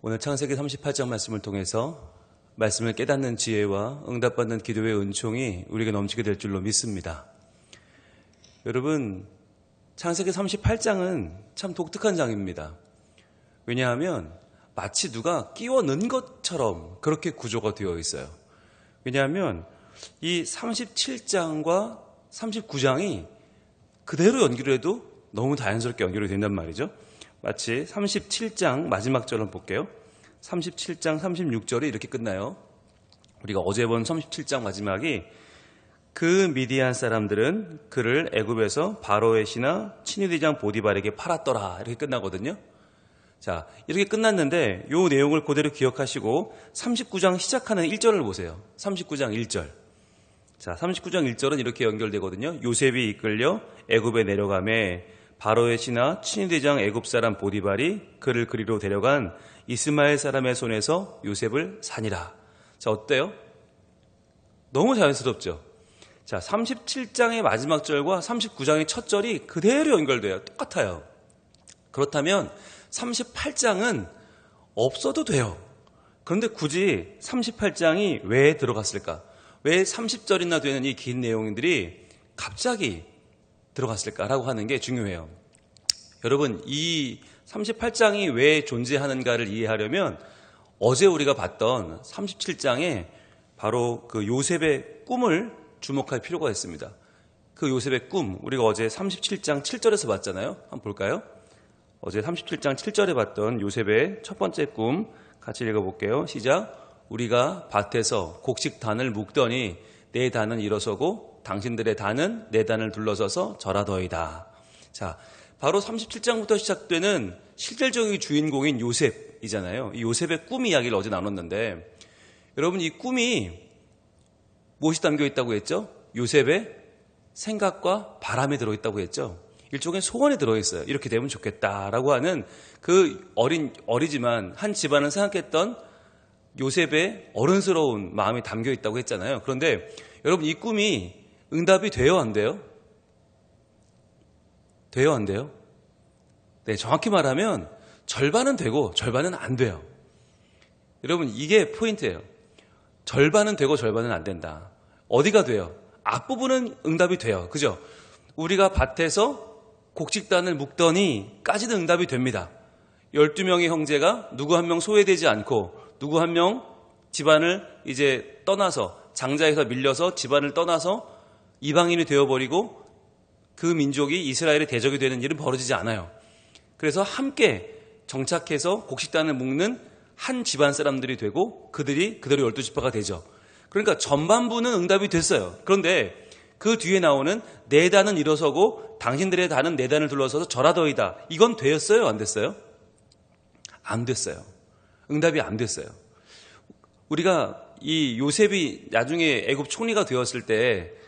오늘 창세기 38장 말씀을 통해서 말씀을 깨닫는 지혜와 응답받는 기도의 은총이 우리에게 넘치게 될 줄로 믿습니다. 여러분, 창세기 38장은 참 독특한 장입니다. 왜냐하면 마치 누가 끼워 넣은 것처럼 그렇게 구조가 되어 있어요. 왜냐하면 이 37장과 39장이 그대로 연기를 해도 너무 자연스럽게 연결이 된단 말이죠. 마치 37장 마지막 절을 볼게요. 37장 36절이 이렇게 끝나요. 우리가 어제 본 37장 마지막이 그 미디안 사람들은 그를 애굽에서 바로의 신하 친위대장 보디발에게 팔았더라 이렇게 끝나거든요. 자, 이렇게 끝났는데 이 내용을 그대로 기억하시고 39장 시작하는 1절을 보세요. 39장 1절. 자, 39장 1절은 이렇게 연결되거든요. 요셉이 이끌려 애굽에 내려가매 바로의 신하 친위대장 애굽 사람 보디발이 그를 그리로 데려간 이스마엘 사람의 손에서 요셉을 사니라. 자, 어때요? 너무 자연스럽죠? 자, 37장의 마지막 절과 39장의 첫 절이 그대로 연결돼요. 똑같아요. 그렇다면 38장은 없어도 돼요. 그런데 굳이 38장이 왜 들어갔을까? 왜 30절이나 되는 이 긴 내용들이 갑자기 들어갔을까라고 하는 게 중요해요. 여러분, 이 38장이 왜 존재하는가를 이해하려면 어제 우리가 봤던 37장에 바로 그 요셉의 꿈을 주목할 필요가 있습니다. 그 요셉의 꿈, 우리가 어제 37장 7절에서 봤잖아요. 한번 볼까요? 어제 37장 7절에 봤던 요셉의 첫 번째 꿈 같이 읽어볼게요. 시작. 우리가 밭에서 곡식 단을 묶더니 내 단은 일어서고 당신들의 단은 내 단을 둘러서서 절하더이다. 자, 바로 37장부터 시작되는 실질적인 주인공인 요셉이잖아요. 이 요셉의 꿈 이야기를 어제 나눴는데 여러분, 이 꿈이 무엇이 담겨 있다고 했죠? 요셉의 생각과 바람이 들어있다고 했죠. 일종의 소원이 들어있어요. 이렇게 되면 좋겠다라고 하는 그 어리지만 한 집안을 생각했던 요셉의 어른스러운 마음이 담겨 있다고 했잖아요. 그런데 여러분, 이 꿈이 응답이 돼요, 안 돼요? 돼요, 안 돼요? 네, 정확히 말하면 절반은 되고 절반은 안 돼요. 여러분, 이게 포인트예요. 절반은 되고 절반은 안 된다. 어디가 돼요? 앞부분은 응답이 돼요. 그죠? 우리가 밭에서 곡식단을 묶더니 까지는 응답이 됩니다. 12명의 형제가 누구 한 명 소외되지 않고 누구 한 명 집안을 이제 떠나서 장자에서 밀려서 집안을 떠나서 이방인이 되어버리고 그 민족이 이스라엘의 대적이 되는 일은 벌어지지 않아요. 그래서 함께 정착해서 곡식단을 묶는 한 집안 사람들이 되고 그들이 그대로 12지파가 되죠. 그러니까 전반부는 응답이 됐어요. 그런데 그 뒤에 나오는 내 단은 일어서고 당신들의 단은 내 단을 둘러서서 절하더이다. 이건 되었어요? 안 됐어요? 안 됐어요. 응답이 안 됐어요. 우리가 이 요셉이 나중에 애굽 총리가 되었을 때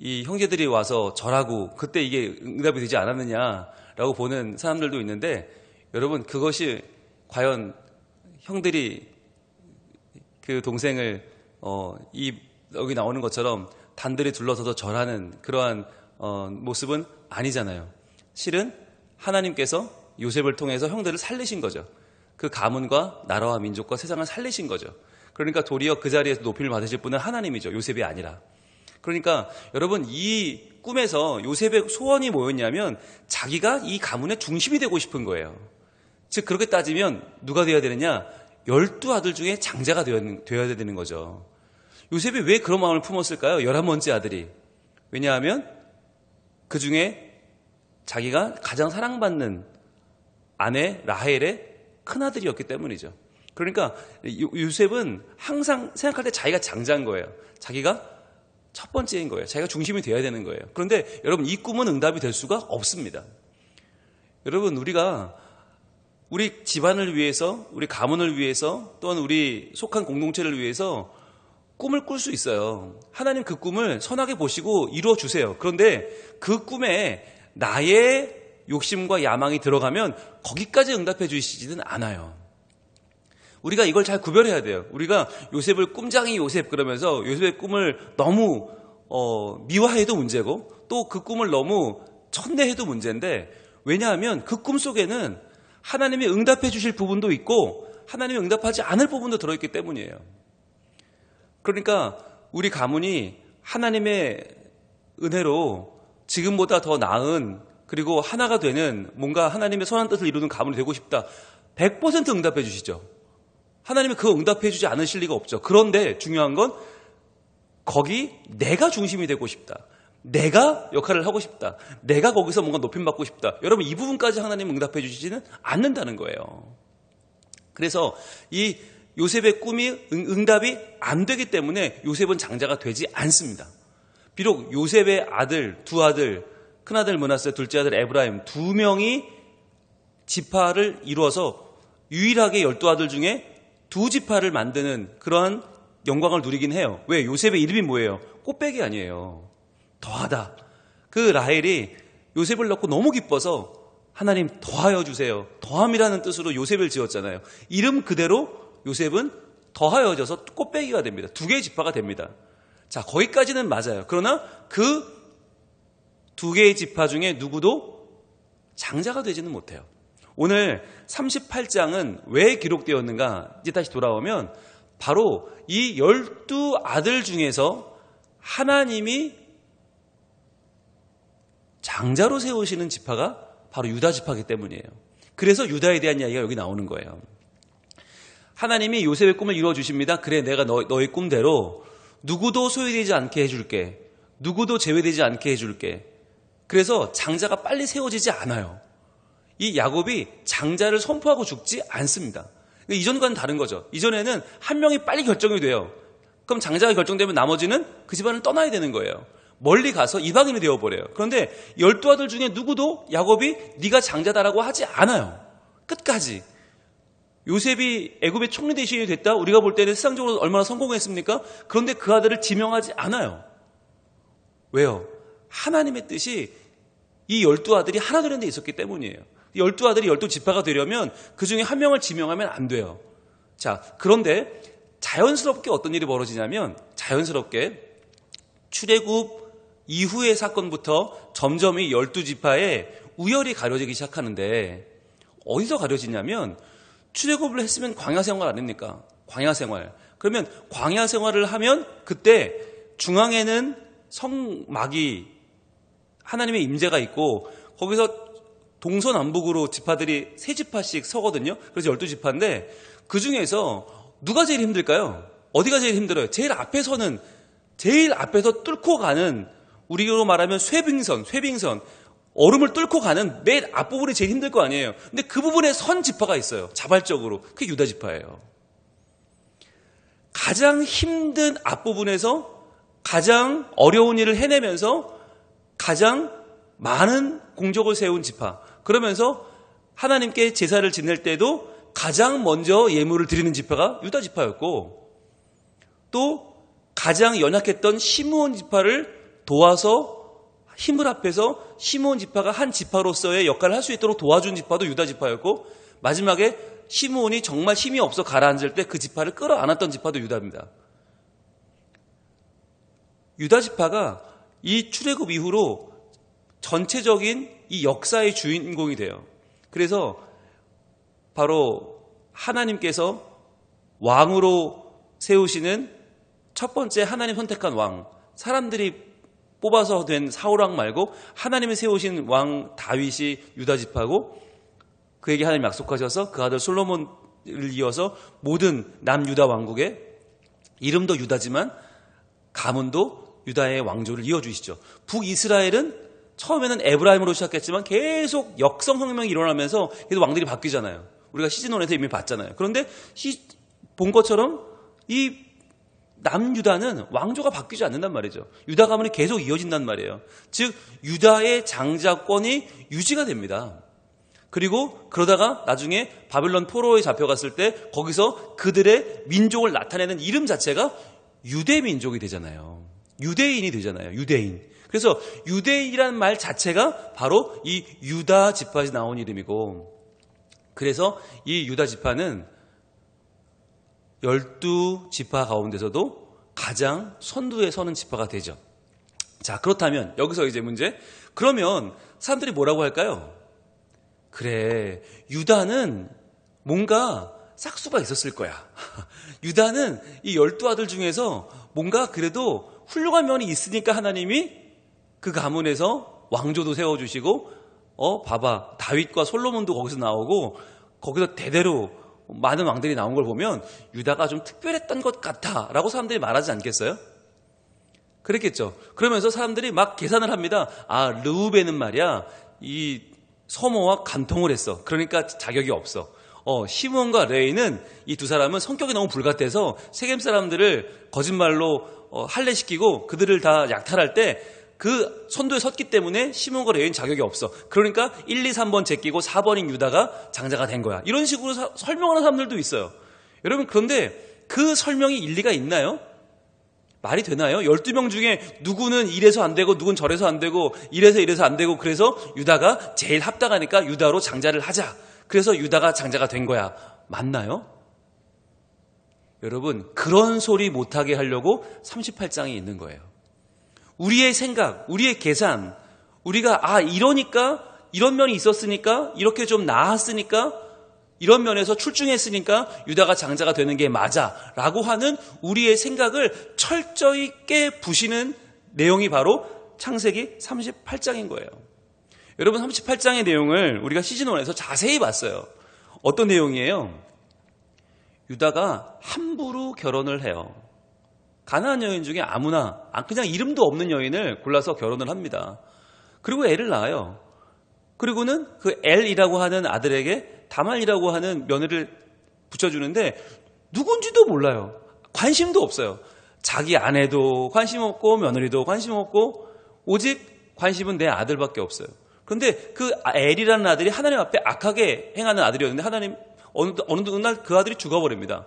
이 형제들이 와서 절하고 그때 이게 응답이 되지 않았느냐라고 보는 사람들도 있는데 여러분, 그것이 과연 형들이 그 동생을 여기 나오는 것처럼 단들이 둘러서서 절하는 그러한 모습은 아니잖아요. 실은 하나님께서 요셉을 통해서 형들을 살리신 거죠. 그 가문과 나라와 민족과 세상을 살리신 거죠. 그러니까 도리어 그 자리에서 높임을 받으실 분은 하나님이죠. 요셉이 아니라. 그러니까 여러분, 이 꿈에서 요셉의 소원이 뭐였냐면 자기가 이 가문의 중심이 되고 싶은 거예요. 즉, 그렇게 따지면 누가 되어야 되느냐? 12아들 중에 장자가 되어야 되는 거죠. 요셉이 왜 그런 마음을 품었을까요? 11번째 아들이. 왜냐하면 그 중에 자기가 가장 사랑받는 아내 라헬의 큰아들이었기 때문이죠. 그러니까 요셉은 항상 생각할 때 자기가 장자인 거예요. 자기가 첫 번째인 거예요. 자기가 중심이 되어야 되는 거예요. 그런데 여러분, 이 꿈은 응답이 될 수가 없습니다. 여러분, 우리가 우리 집안을 위해서, 우리 가문을 위해서, 또한 우리 속한 공동체를 위해서 꿈을 꿀 수 있어요. 하나님 그 꿈을 선하게 보시고 이루어 주세요. 그런데 그 꿈에 나의 욕심과 야망이 들어가면 거기까지 응답해 주시지는 않아요. 우리가 이걸 잘 구별해야 돼요. 우리가 요셉을 꿈장이 요셉 그러면서 요셉의 꿈을 너무 미화해도 문제고 또 그 꿈을 너무 천대해도 문제인데, 왜냐하면 그 꿈 속에는 하나님이 응답해 주실 부분도 있고 하나님이 응답하지 않을 부분도 들어있기 때문이에요. 그러니까 우리 가문이 하나님의 은혜로 지금보다 더 나은 그리고 하나가 되는 뭔가 하나님의 선한 뜻을 이루는 가문이 되고 싶다. 100% 응답해 주시죠. 하나님이 그거 응답해 주지 않으실 리가 없죠. 그런데 중요한 건 거기 내가 중심이 되고 싶다. 내가 역할을 하고 싶다. 내가 거기서 뭔가 높임받고 싶다. 여러분 이 부분까지 하나님 응답해 주시지는 않는다는 거예요. 그래서 이 요셉의 꿈이 응답이 안 되기 때문에 요셉은 장자가 되지 않습니다. 비록 요셉의 아들, 두 아들, 큰아들 므낫세, 둘째 아들 에브라임 두 명이 지파를 이루어서 유일하게 12아들 중에 두 지파를 만드는 그러한 영광을 누리긴 해요. 왜? 요셉의 이름이 뭐예요? 꽃배기 아니에요. 더하다. 그 라헬이 요셉을 낳고 너무 기뻐서 하나님 더하여 주세요. 더함이라는 뜻으로 요셉을 지었잖아요. 이름 그대로 요셉은 더하여져서 꽃배기가 됩니다. 두 개의 지파가 됩니다. 자, 거기까지는 맞아요. 그러나 그 두 개의 지파 중에 누구도 장자가 되지는 못해요. 오늘 38장은 왜 기록되었는가? 이제 다시 돌아오면 바로 이 12아들 중에서 하나님이 장자로 세우시는 지파가 바로 유다 지파이기 때문이에요. 그래서 유다에 대한 이야기가 여기 나오는 거예요. 하나님이 요셉의 꿈을 이루어 주십니다. 그래, 내가 너의 꿈대로 누구도 소외되지 않게 해줄게. 누구도 제외되지 않게 해줄게. 그래서 장자가 빨리 세워지지 않아요. 이 야곱이 장자를 선포하고 죽지 않습니다. 이전과는 다른 거죠. 이전에는 한 명이 빨리 결정이 돼요. 그럼 장자가 결정되면 나머지는 그 집안을 떠나야 되는 거예요. 멀리 가서 이방인이 되어버려요. 그런데 12아들 중에 누구도 야곱이 네가 장자다라고 하지 않아요. 끝까지. 요셉이 애굽의 총리 대신이 됐다? 우리가 볼 때는 세상적으로 얼마나 성공했습니까? 그런데 그 아들을 지명하지 않아요. 왜요? 하나님의 뜻이 이 12아들이 하나 되는 데 있었기 때문이에요. 12아들이 12지파가 되려면 그 중에 한 명을 지명하면 안 돼요. 자, 그런데 자연스럽게 어떤 일이 벌어지냐면 자연스럽게 출애굽 이후의 사건부터 점점 이 12지파에 우열이 가려지기 시작하는데 어디서 가려지냐면 출애굽을 했으면 광야 생활 아닙니까? 광야 생활. 그러면 광야 생활을 하면 그때 중앙에는 성막이 하나님의 임재가 있고 거기서 동서남북으로 지파들이 세 지파씩 서거든요. 그래서 12지파인데 그 중에서 누가 제일 힘들까요? 어디가 제일 힘들어요? 제일 앞에서 뚫고 가는 우리로 말하면 쇠빙선 얼음을 뚫고 가는 맨 앞부분이 제일 힘들 거 아니에요. 근데 그 부분에 선 지파가 있어요. 자발적으로. 그게 유다 지파예요. 가장 힘든 앞부분에서 가장 어려운 일을 해내면서 가장 많은 공적을 세운 지파. 그러면서 하나님께 제사를 지낼 때도 가장 먼저 예물을 드리는 지파가 유다 지파였고 또 가장 연약했던 시므온 지파를 도와서 힘을 합해서 시므온 지파가 한 지파로서의 역할을 할 수 있도록 도와준 지파도 유다 지파였고 마지막에 시므온이 정말 힘이 없어 가라앉을 때 그 지파를 끌어안았던 지파도 유다입니다. 유다 지파가 이 출애굽 이후로 전체적인 이 역사의 주인공이 돼요. 그래서 바로 하나님께서 왕으로 세우시는 첫 번째 하나님 선택한 왕, 사람들이 뽑아서 된 사울왕 말고 하나님이 세우신 왕 다윗이 유다 지파고 그에게 하나님 약속하셔서 그 아들 솔로몬을 이어서 모든 남유다 왕국의 이름도 유다지만 가문도 유다의 왕조를 이어주시죠. 북이스라엘은 처음에는 에브라임으로 시작했지만 계속 역성혁명이 일어나면서 계속 왕들이 바뀌잖아요. 우리가 시즌1에서 이미 봤잖아요. 그런데 본 것처럼 이 남유다는 왕조가 바뀌지 않는단 말이죠. 유다 가문이 계속 이어진단 말이에요. 즉 유다의 장자권이 유지가 됩니다. 그리고 그러다가 나중에 바빌론 포로에 잡혀갔을 때 거기서 그들의 민족을 나타내는 이름 자체가 유대 민족이 되잖아요. 유대인이 되잖아요. 유대인. 그래서 유대인이라는 말 자체가 바로 이 유다 지파에서 나온 이름이고 그래서 이 유다 지파는 12지파 가운데서도 가장 선두에 서는 지파가 되죠. 자, 그렇다면 여기서 이제 문제. 그러면 사람들이 뭐라고 할까요? 그래, 유다는 뭔가 싹수가 있었을 거야. 유다는 이 12아들 중에서 뭔가 그래도 훌륭한 면이 있으니까 하나님이 그 가문에서 왕조도 세워주시고, 봐봐. 다윗과 솔로몬도 거기서 나오고, 거기서 대대로 많은 왕들이 나온 걸 보면 유다가 좀 특별했던 것 같아 라고 사람들이 말하지 않겠어요? 그랬겠죠. 그러면서 사람들이 막 계산을 합니다. 르우벤은 말이야, 이 서모와 간통을 했어. 그러니까 자격이 없어. 시몬과 레이는 이 두 사람은 성격이 너무 불같아서 세겜 사람들을 거짓말로 할례시키고 그들을 다 약탈할 때 그 선두에 섰기 때문에 시몬과 레이는 자격이 없어. 그러니까 1, 2, 3번 제끼고 4번인 유다가 장자가 된 거야. 이런 식으로 설명하는 사람들도 있어요. 여러분, 그런데 그 설명이 일리가 있나요? 말이 되나요? 12명 중에 누구는 이래서 안 되고 누군 저래서 안 되고 이래서 안 되고, 그래서 유다가 제일 합당하니까 유다로 장자를 하자. 그래서 유다가 장자가 된 거야. 맞나요? 여러분, 그런 소리 못하게 하려고 38장이 있는 거예요. 우리의 생각, 우리의 계산, 우리가 이러니까, 이런 면이 있었으니까, 이렇게 좀 나았으니까, 이런 면에서 출중했으니까 유다가 장자가 되는 게 맞아 라고 하는 우리의 생각을 철저히 깨부시는 내용이 바로 창세기 38장인 거예요. 여러분, 38장의 내용을 우리가 시즌1에서 자세히 봤어요. 어떤 내용이에요? 유다가 함부로 결혼을 해요. 가나안 여인 중에 아무나, 그냥 이름도 없는 여인을 골라서 결혼을 합니다. 그리고 애를 낳아요. 그리고는 그 엘이라고 하는 아들에게 다말이라고 하는 며느리를 붙여주는데 누군지도 몰라요. 관심도 없어요. 자기 아내도 관심 없고 며느리도 관심 없고 오직 관심은 내 아들밖에 없어요. 그런데 그 엘이라는 아들이 하나님 앞에 악하게 행하는 아들이었는데 하나님 어느 날 그 아들이 죽어버립니다.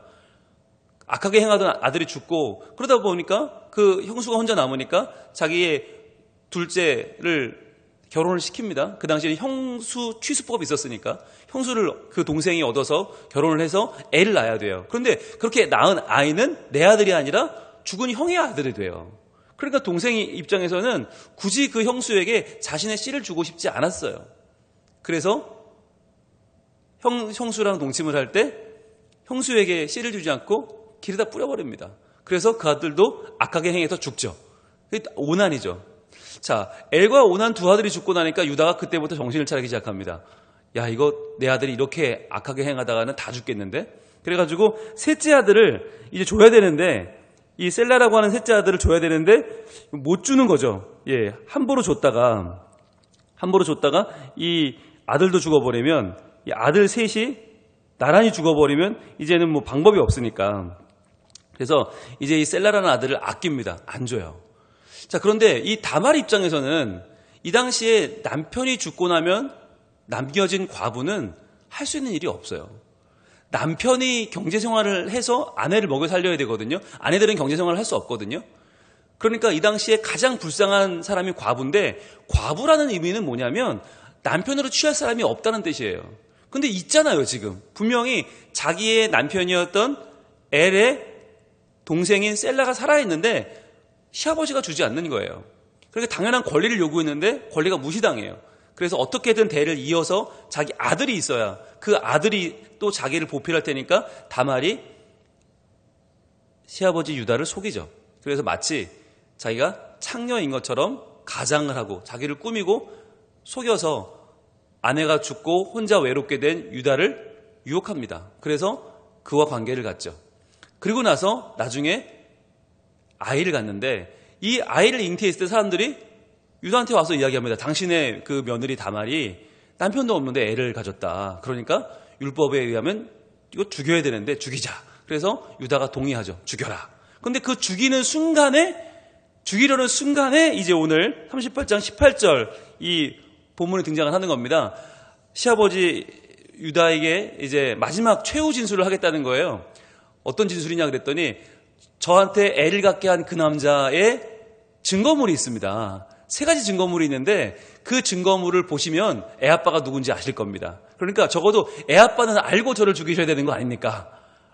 악하게 행하던 아들이 죽고, 그러다 보니까 그 형수가 혼자 남으니까 자기의 둘째를 결혼을 시킵니다. 그 당시에는 형수 취수법이 있었으니까 형수를 그 동생이 얻어서 결혼을 해서 애를 낳아야 돼요. 그런데 그렇게 낳은 아이는 내 아들이 아니라 죽은 형의 아들이 돼요. 그러니까 동생이 입장에서는 굳이 그 형수에게 자신의 씨를 주고 싶지 않았어요. 그래서 형수랑 동침을 할 때 형수에게 씨를 주지 않고 길에다 뿌려버립니다. 그래서 그 아들도 악하게 행해서 죽죠. 오난이죠. 자, 엘과 오난 두 아들이 죽고 나니까 유다가 그때부터 정신을 차리기 시작합니다. 야, 이거 내 아들이 이렇게 악하게 행하다가는 다 죽겠는데? 그래가지고 셋째 아들을 이제 줘야 되는데, 이 셀라라고 하는 셋째 아들을 줘야 되는데 못 주는 거죠. 예, 함부로 줬다가 이 아들도 죽어버리면, 이 아들 셋이 나란히 죽어버리면 이제는 뭐 방법이 없으니까, 그래서 이제 이 셀라라는 아들을 아낍니다. 안 줘요. 자, 그런데 이 다말 입장에서는 이 당시에 남편이 죽고 나면 남겨진 과부는 할 수 있는 일이 없어요. 남편이 경제생활을 해서 아내를 먹여 살려야 되거든요. 아내들은 경제생활을 할 수 없거든요. 그러니까 이 당시에 가장 불쌍한 사람이 과부인데, 과부라는 의미는 뭐냐면 남편으로 취할 사람이 없다는 뜻이에요. 근데 있잖아요. 지금 분명히 자기의 남편이었던 엘의 동생인 셀라가 살아있는데 시아버지가 주지 않는 거예요. 그러니까 당연한 권리를 요구했는데 권리가 무시당해요. 그래서 어떻게든 대를 이어서 자기 아들이 있어야 그 아들이 또 자기를 보필할 테니까 다말이 시아버지 유다를 속이죠. 그래서 마치 자기가 창녀인 것처럼 가장을 하고 자기를 꾸미고 속여서 아내가 죽고 혼자 외롭게 된 유다를 유혹합니다. 그래서 그와 관계를 갖죠. 그리고 나서 나중에 아이를 갖는데, 이 아이를 잉태했을 때 사람들이 유다한테 와서 이야기합니다. 당신의 그 며느리 다말이 남편도 없는데 애를 가졌다. 그러니까 율법에 의하면 이거 죽여야 되는데 죽이자. 그래서 유다가 동의하죠. 죽여라. 그런데 그 죽이려는 순간에 이제 오늘 38장 18절 이 본문에 등장을 하는 겁니다. 시아버지 유다에게 이제 마지막 최후 진술을 하겠다는 거예요. 어떤 진술이냐 그랬더니, 저한테 애를 갖게 한 그 남자의 증거물이 있습니다. 3가지 증거물이 있는데 그 증거물을 보시면 애 아빠가 누군지 아실 겁니다. 그러니까 적어도 애 아빠는 알고 저를 죽이셔야 되는 거 아닙니까?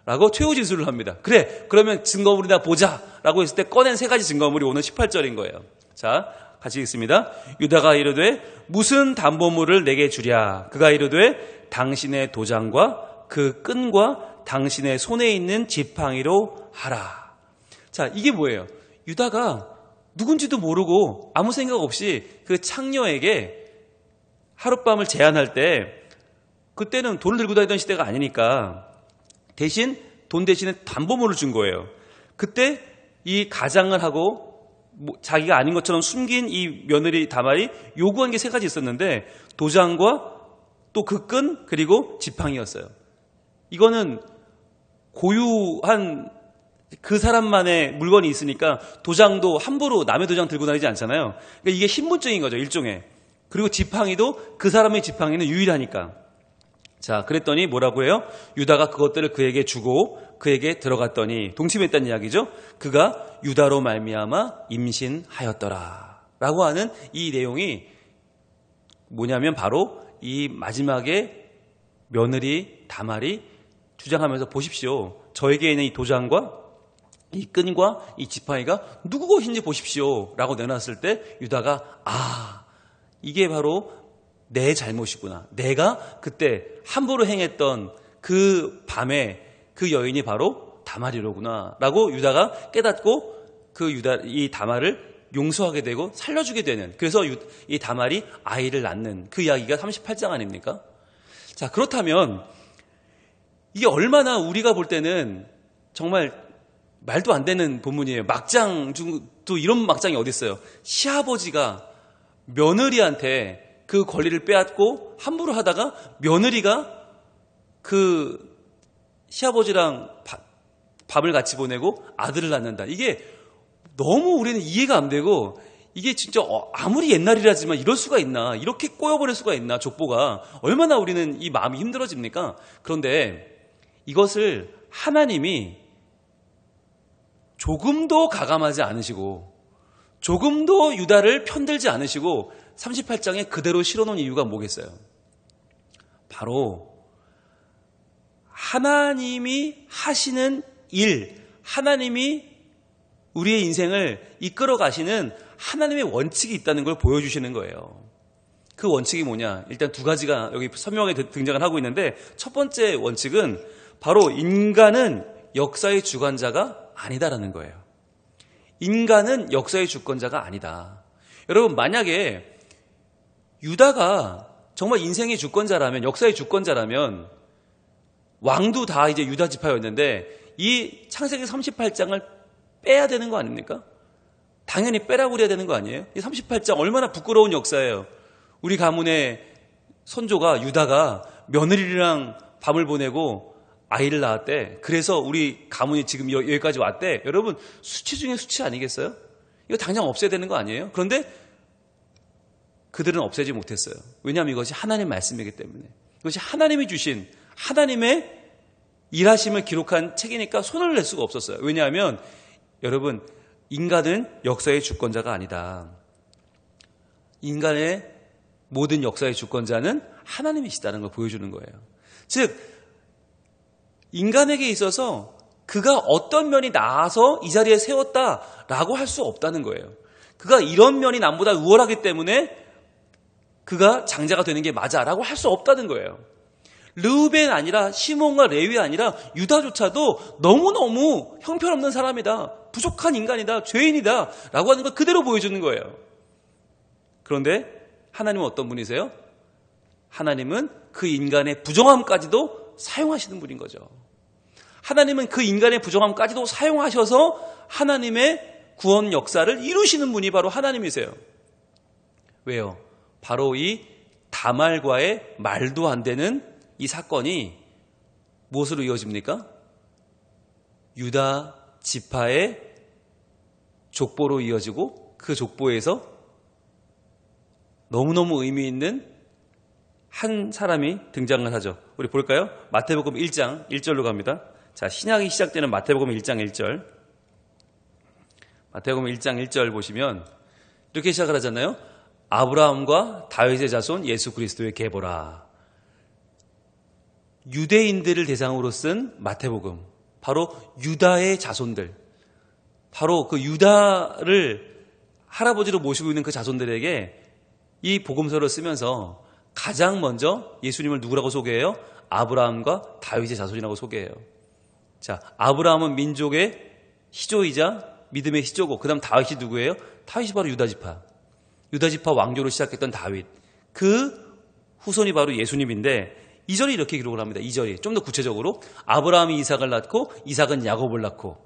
라고 최후 진술을 합니다. 그래, 그러면 증거물이나 보자 라고 했을 때 꺼낸 3가지 증거물이 오늘 18절인 거예요. 자, 같이 읽습니다. 유다가 이르되 무슨 담보물을 내게 주랴? 그가 이르되 당신의 도장과 그 끈과 당신의 손에 있는 지팡이로 하라. 자, 이게 뭐예요? 유다가 누군지도 모르고 아무 생각 없이 그 창녀에게 하룻밤을 제안할 때, 그때는 돈을 들고 다니던 시대가 아니니까 대신 돈 대신에 담보물을 준 거예요. 그때 이 가장을 하고 자기가 아닌 것처럼 숨긴 이 며느리 다말이 요구한 게 세 가지 있었는데, 도장과 또 그 끈, 그리고 지팡이였어요. 이거는 고유한 그 사람만의 물건이 있으니까 도장도 함부로 남의 도장 들고 다니지 않잖아요. 그러니까 이게 신분증인 거죠, 일종의. 그리고 지팡이도 그 사람의 지팡이는 유일하니까. 자, 그랬더니 뭐라고 해요? 유다가 그것들을 그에게 주고 그에게 들어갔더니, 동침했다는 이야기죠. 그가 유다로 말미암아 임신하였더라 라고 하는 이 내용이 뭐냐면 바로 이 마지막에 며느리 다말이 주장하면서, 보십시오, 저에게 있는 이 도장과 이 끈과 이 지팡이가 누구 것인지 보십시오 라고 내놨을 때 유다가, 아, 이게 바로 내 잘못이구나, 내가 그때 함부로 행했던 그 밤에 그 여인이 바로 다말이로구나 라고 유다가 깨닫고 이 다말을 용서하게 되고 살려주게 되는, 그래서 이 다말이 아이를 낳는 그 이야기가 38장 아닙니까? 자, 그렇다면 이게 얼마나 우리가 볼 때는 정말 말도 안 되는 본문이에요. 막장 중도 이런 막장이 어디 있어요? 시아버지가 며느리한테 그 권리를 빼앗고 함부로 하다가 며느리가 그 시아버지랑 밤을 같이 보내고 아들을 낳는다. 이게 너무 우리는 이해가 안 되고, 이게 진짜 아무리 옛날이라지만 이럴 수가 있나, 이렇게 꼬여버릴 수가 있나, 족보가. 얼마나 우리는 이 마음이 힘들어집니까? 그런데 이것을 하나님이 조금도 가감하지 않으시고 조금도 유다를 편들지 않으시고 38장에 그대로 실어놓은 이유가 뭐겠어요? 바로 하나님이 하시는 일, 하나님이 우리의 인생을 이끌어 가시는 하나님의 원칙이 있다는 걸 보여주시는 거예요. 그 원칙이 뭐냐? 일단 두 가지가 여기 선명하게 등장을 하고 있는데, 첫 번째 원칙은 바로 인간은 역사의 주관자가 아니다라는 거예요. 인간은 역사의 주권자가 아니다. 여러분, 만약에 유다가 정말 인생의 주권자라면, 역사의 주권자라면 왕도 다 이제 유다 지파였는데 이 창세기 38장을 빼야 되는 거 아닙니까? 당연히 빼라고 그래야 되는 거 아니에요? 이 38장 얼마나 부끄러운 역사예요. 우리 가문의 선조가, 유다가 며느리랑 밤을 보내고 아이를 낳았대. 그래서 우리 가문이 지금 여기까지 왔대. 여러분, 수치 중에 수치 아니겠어요? 이거 당장 없애야 되는 거 아니에요? 그런데 그들은 없애지 못했어요. 왜냐하면 이것이 하나님의 말씀이기 때문에. 이것이 하나님이 주신, 하나님의 일하심을 기록한 책이니까 손을 낼 수가 없었어요. 왜냐하면 여러분, 인간은 역사의 주권자가 아니다. 인간의 모든 역사의 주권자는 하나님이시다는 걸 보여주는 거예요. 즉, 인간에게 있어서 그가 어떤 면이 나아서 이 자리에 세웠다라고 할 수 없다는 거예요. 그가 이런 면이 남보다 우월하기 때문에 그가 장자가 되는 게 맞아라고 할 수 없다는 거예요. 르우벤 아니라 시몬과 레위 아니라 유다조차도 너무너무 형편없는 사람이다, 부족한 인간이다, 죄인이다 라고 하는 걸 그대로 보여주는 거예요. 그런데 하나님은 어떤 분이세요? 하나님은 그 인간의 부정함까지도 사용하시는 분인 거죠. 하나님은 그 인간의 부정함까지도 사용하셔서 하나님의 구원 역사를 이루시는 분이 바로 하나님이세요. 왜요? 바로 이 다말과의 말도 안 되는 이 사건이 무엇으로 이어집니까? 유다 지파의 족보로 이어지고, 그 족보에서 너무너무 의미 있는 한 사람이 등장을 하죠. 우리 볼까요? 마태복음 1장 1절로 갑니다. 자, 신약이 시작되는 마태복음 1장 1절. 마태복음 1장 1절 보시면 이렇게 시작을 하잖아요. 아브라함과 다윗의 자손 예수 그리스도의 계보라. 유대인들을 대상으로 쓴 마태복음. 바로 유다의 자손들. 바로 그 유다를 할아버지로 모시고 있는 그 자손들에게 이 복음서를 쓰면서 가장 먼저 예수님을 누구라고 소개해요? 아브라함과 다윗의 자손이라고 소개해요. 자, 아브라함은 민족의 시조이자 믿음의 시조고, 그 다음 다윗이 누구예요? 다윗이 바로 유다지파. 유다지파 왕조로 시작했던 다윗. 그 후손이 바로 예수님인데 2절이 이렇게 기록을 합니다. 2절이 좀 더 구체적으로 아브라함이 이삭을 낳고 이삭은 야곱을 낳고.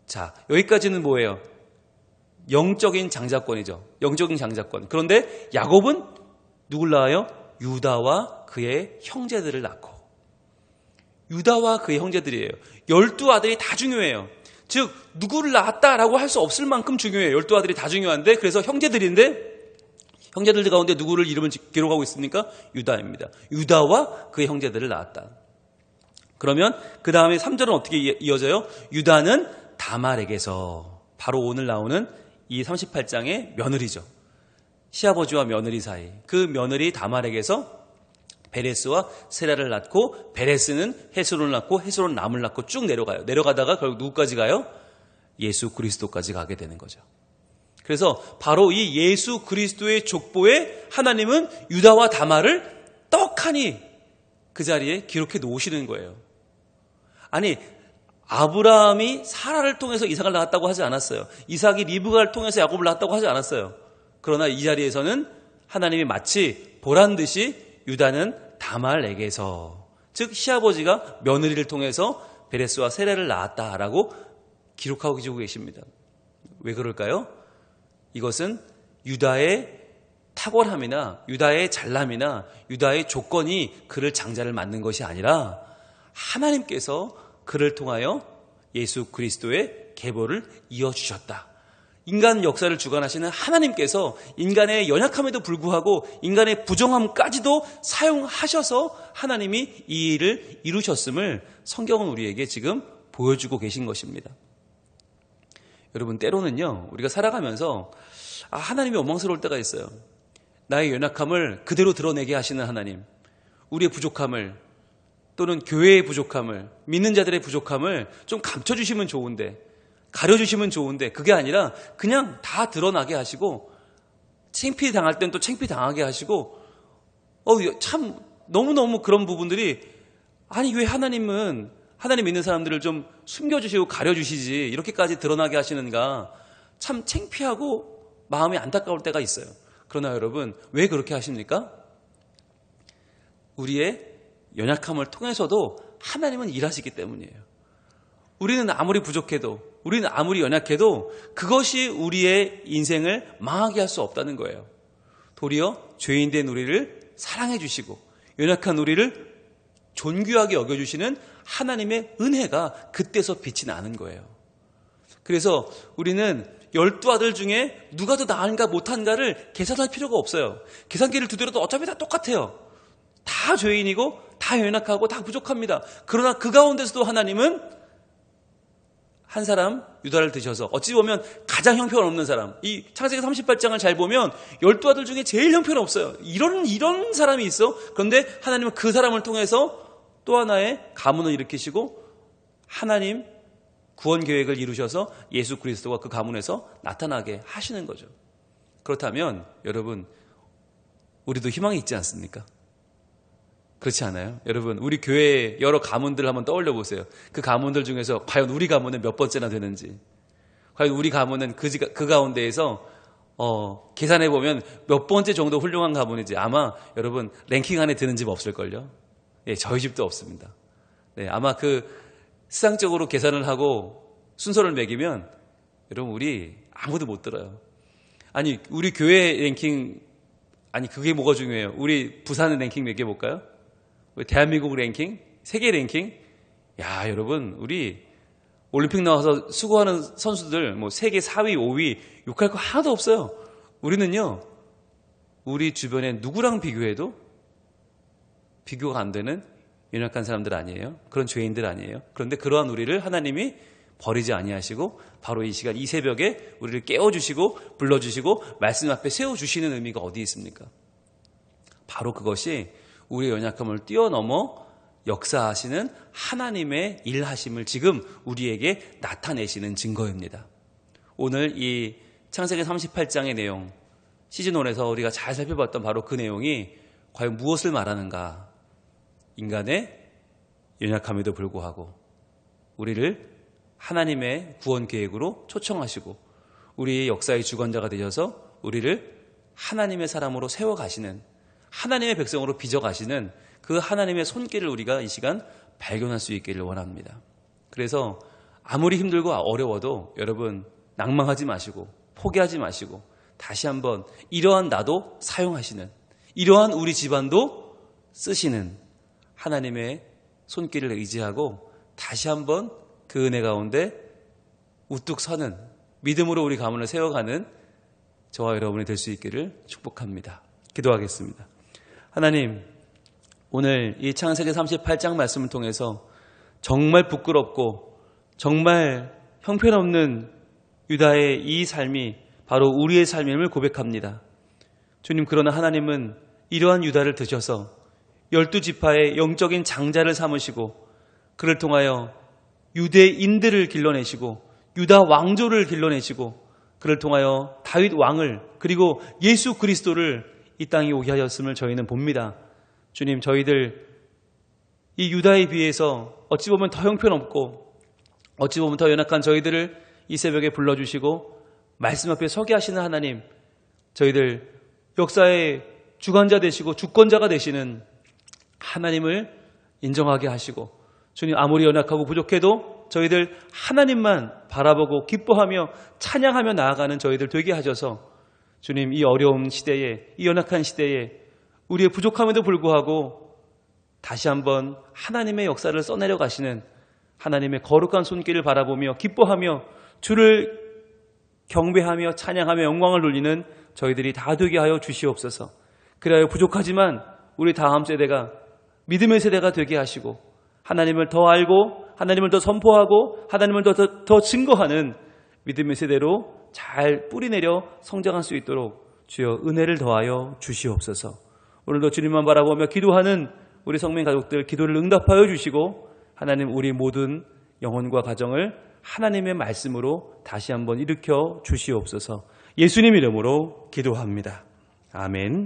자, 여기까지는 뭐예요? 영적인 장자권이죠. 영적인 장자권. 그런데 야곱은 누굴 낳아요? 유다와 그의 형제들을 낳고. 유다와 그의 형제들이에요. 12아들이 다 중요해요. 즉 누구를 낳았다라고 할 수 없을 만큼 중요해요. 12아들이 다 중요한데, 그래서 형제들인데, 형제들 가운데 누구를 이름을 기록하고 있습니까? 유다입니다. 유다와 그의 형제들을 낳았다. 그러면 그 다음에 3절은 어떻게 이어져요? 유다는 다말에게서, 바로 오늘 나오는 이 38장의 며느리죠. 시아버지와 며느리 사이, 그 며느리 다말에게서 베레스와 세라를 낳고, 베레스는 헤스론을 낳고, 헤스론은 남을 낳고 쭉 내려가요. 내려가다가 결국 누구까지 가요? 예수 그리스도까지 가게 되는 거죠. 그래서 바로 이 예수 그리스도의 족보에 하나님은 유다와 다말을 떡하니 그 자리에 기록해 놓으시는 거예요. 아니, 아브라함이 사라를 통해서 이삭을 낳았다고 하지 않았어요. 이삭이 리브가를 통해서 야곱을 낳았다고 하지 않았어요. 그러나 이 자리에서는 하나님이 마치 보란듯이 유다는 다말에게서, 즉 시아버지가 며느리를 통해서 베레스와 세라를 낳았다라고 기록하고 계십니다. 왜 그럴까요? 이것은 유다의 탁월함이나 유다의 잘남이나 유다의 조건이 그를 장자를 맡는 것이 아니라 하나님께서 그를 통하여 예수 그리스도의 계보를 이어주셨다. 인간 역사를 주관하시는 하나님께서 인간의 연약함에도 불구하고 인간의 부정함까지도 사용하셔서 하나님이 이 일을 이루셨음을 성경은 우리에게 지금 보여주고 계신 것입니다. 여러분, 때로는요, 우리가 살아가면서 하나님이 원망스러울 때가 있어요. 나의 연약함을 그대로 드러내게 하시는 하나님, 우리의 부족함을, 또는 교회의 부족함을, 믿는 자들의 부족함을 좀 감춰주시면 좋은데, 가려주시면 좋은데, 그게 아니라 그냥 다 드러나게 하시고, 창피 당할 땐 또 창피 당하게 하시고, 참 너무너무 그런 부분들이, 아니 왜 하나님은 하나님 믿는 사람들을 좀 숨겨주시고 가려주시지 이렇게까지 드러나게 하시는가, 참 창피하고 마음이 안타까울 때가 있어요. 그러나 여러분, 왜 그렇게 하십니까? 우리의 연약함을 통해서도 하나님은 일하시기 때문이에요. 우리는 아무리 부족해도, 우리는 아무리 연약해도 그것이 우리의 인생을 망하게 할 수 없다는 거예요. 도리어 죄인된 우리를 사랑해 주시고 연약한 우리를 존귀하게 여겨주시는 하나님의 은혜가 그때서 빛이 나는 거예요. 그래서 우리는 12아들 중에 누가 더 나은가 못한가를 계산할 필요가 없어요. 계산기를 두드려도 어차피 다 똑같아요. 다 죄인이고 다 연약하고 다 부족합니다. 그러나 그 가운데서도 하나님은 한 사람 유다를 드셔서, 어찌 보면 가장 형편없는 사람, 이 창세기 38장을 잘 보면 12아들 중에 제일 형편없어요. 이런 사람이 있어. 그런데 하나님은 그 사람을 통해서 또 하나의 가문을 일으키시고 하나님 구원 계획을 이루셔서 예수 그리스도가 그 가문에서 나타나게 하시는 거죠. 그렇다면 여러분, 우리도 희망이 있지 않습니까? 그렇지 않아요? 여러분, 우리 교회의 여러 가문들을 한번 떠올려 보세요. 그 가문들 중에서 과연 우리 가문은 몇 번째나 되는지, 과연 우리 가문은 그 가운데에서 계산해 보면 몇 번째 정도 훌륭한 가문인지, 아마 여러분 랭킹 안에 드는 집 없을걸요? 예, 저희 집도 없습니다. 네, 아마 그 수상적으로 계산을 하고 순서를 매기면 여러분 우리 아무도 못 들어요. 아니, 우리 교회 랭킹, 아니 그게 뭐가 중요해요? 우리 부산 랭킹 매겨볼까요? 대한민국 랭킹? 세계 랭킹? 야, 여러분, 우리 올림픽 나와서 수고하는 선수들 뭐 세계 4위, 5위 욕할 거 하나도 없어요. 우리는요, 우리 주변에 누구랑 비교해도 비교가 안 되는 연약한 사람들 아니에요? 그런 죄인들 아니에요? 그런데 그러한 우리를 하나님이 버리지 아니하시고 바로 이 시간, 이 새벽에 우리를 깨워주시고 불러주시고 말씀 앞에 세워주시는 의미가 어디 있습니까? 바로 그것이 우리의 연약함을 뛰어넘어 역사하시는 하나님의 일하심을 지금 우리에게 나타내시는 증거입니다. 오늘 이 창세기 38장의 내용, 시즌1에서 우리가 잘 살펴봤던 바로 그 내용이 과연 무엇을 말하는가? 인간의 연약함에도 불구하고 우리를 하나님의 구원 계획으로 초청하시고 우리의 역사의 주관자가 되셔서 우리를 하나님의 사람으로 세워가시는, 하나님의 백성으로 빚어가시는 그 하나님의 손길을 우리가 이 시간 발견할 수 있기를 원합니다. 그래서 아무리 힘들고 어려워도 여러분 낭망하지 마시고 포기하지 마시고 다시 한번 이러한 나도 사용하시는, 이러한 우리 집안도 쓰시는 하나님의 손길을 의지하고 다시 한번 그 은혜 가운데 우뚝 서는, 믿음으로 우리 가문을 세워가는 저와 여러분이 될 수 있기를 축복합니다. 기도하겠습니다. 하나님, 오늘 이 창세기 38장 말씀을 통해서 정말 부끄럽고 정말 형편없는 유다의 이 삶이 바로 우리의 삶임을 고백합니다. 주님, 그러나 하나님은 이러한 유다를 드셔서 12지파의 영적인 장자를 삼으시고 그를 통하여 유대인들을 길러내시고 유다 왕조를 길러내시고 그를 통하여 다윗 왕을 그리고 예수 그리스도를 이 땅에 오게 하셨음을 저희는 봅니다. 주님, 저희들 이 유다에 비해서 어찌 보면 더 형편없고 어찌 보면 더 연약한 저희들을 이 새벽에 불러주시고 말씀 앞에 서게 하시는 하나님, 저희들 역사의 주관자 되시고 주권자가 되시는 하나님을 인정하게 하시고, 주님, 아무리 연약하고 부족해도 저희들 하나님만 바라보고 기뻐하며 찬양하며 나아가는 저희들 되게 하셔서 주님, 이 어려운 시대에, 이 연약한 시대에 우리의 부족함에도 불구하고 다시 한번 하나님의 역사를 써내려 가시는 하나님의 거룩한 손길을 바라보며 기뻐하며 주를 경배하며 찬양하며 영광을 돌리는 저희들이 다 되게 하여 주시옵소서. 그래야 부족하지만 우리 다음 세대가 믿음의 세대가 되게 하시고 하나님을 더 알고 하나님을 더 선포하고 하나님을 더 증거하는 믿음의 세대로 잘 뿌리내려 성장할 수 있도록 주여 은혜를 더하여 주시옵소서. 오늘도 주님만 바라보며 기도하는 우리 성민 가족들 기도를 응답하여 주시고 하나님, 우리 모든 영혼과 가정을 하나님의 말씀으로 다시 한번 일으켜 주시옵소서. 예수님 이름으로 기도합니다. 아멘.